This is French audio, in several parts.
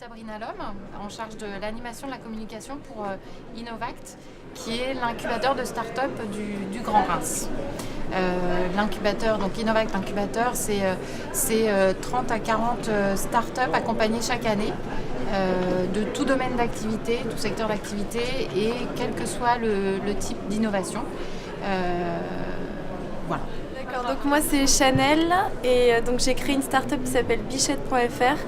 Sabrina Lhomme, en charge de l'animation de la communication pour Innovact, qui est l'incubateur de start-up du Grand Reims. L'incubateur, donc Innovact Incubateur, c'est 30 à 40 start-up accompagnées chaque année de tout domaine d'activité, tout secteur d'activité et quel que soit le type d'innovation. Voilà. D'accord, donc moi c'est Chanel et donc j'ai créé une start-up qui s'appelle Bichette.fr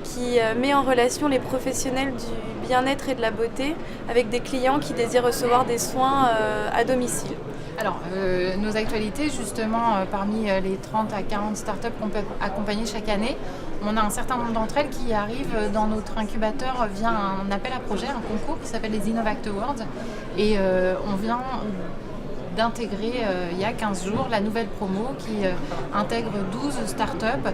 qui met en relation les professionnels du bien-être et de la beauté avec des clients qui désirent recevoir des soins à domicile. Alors, nos actualités, justement, parmi les 30 à 40 startups qu'on peut accompagner chaque année, on a un certain nombre d'entre elles qui arrivent dans notre incubateur via un appel à projet, un concours qui s'appelle les Innovact Awards. Et on vient d'intégrer il y a 15 jours la nouvelle promo qui intègre 12 startups,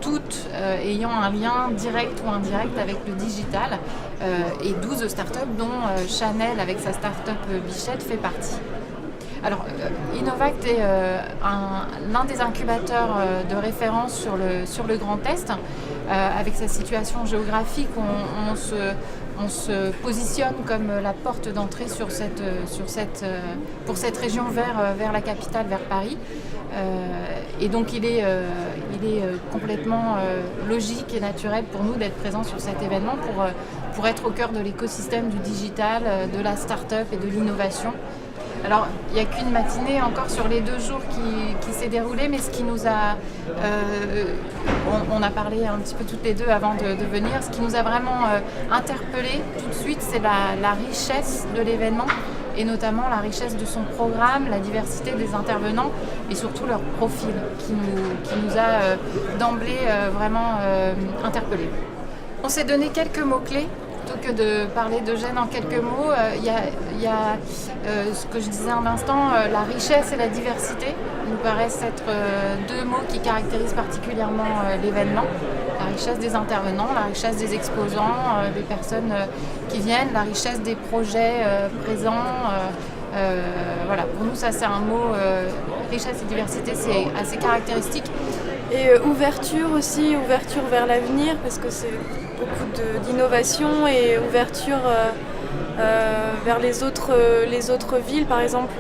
toutes ayant un lien direct ou indirect avec le digital, et 12 startups dont Chanel avec sa startup Bichette fait partie. Alors, Innovact est l'un des incubateurs de référence sur le Grand Est. Avec sa situation géographique, on se positionne comme la porte d'entrée pour cette région vers la capitale, vers Paris. Et donc il est complètement logique et naturel pour nous d'être présents sur cet événement pour être au cœur de l'écosystème du digital, de la start-up et de l'innovation. Alors, il n'y a qu'une matinée encore sur les 2 jours qui s'est déroulée, mais ce qui nous a... on a parlé un petit peu toutes les deux avant de venir. Ce qui nous a vraiment interpellés tout de suite, c'est la richesse de l'événement et notamment la richesse de son programme, la diversité des intervenants et surtout leur profil qui nous a d'emblée vraiment interpellés. On s'est donné quelques mots-clés. Plutôt que de parler d'Eugène en quelques mots, il y a ce que je disais un instant, la richesse et la diversité nous paraissent être 2 mots qui caractérisent particulièrement l'événement. La richesse des intervenants, la richesse des exposants, des personnes qui viennent, la richesse des projets présents. Voilà, pour nous ça c'est un mot, richesse et diversité, c'est assez caractéristique. Et ouverture aussi, ouverture vers l'avenir, parce que c'est beaucoup d'innovation et ouverture vers les autres villes. Par exemple,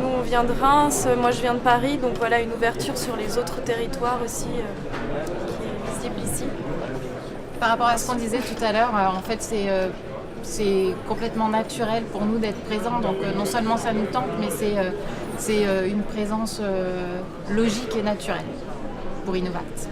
nous on vient de Reims, moi je viens de Paris, donc voilà une ouverture sur les autres territoires aussi qui est visible ici. Par rapport à ce qu'on disait tout à l'heure, en fait c'est complètement naturel pour nous d'être présents, donc non seulement ça nous tente, mais c'est une présence logique et naturelle pour Innovact.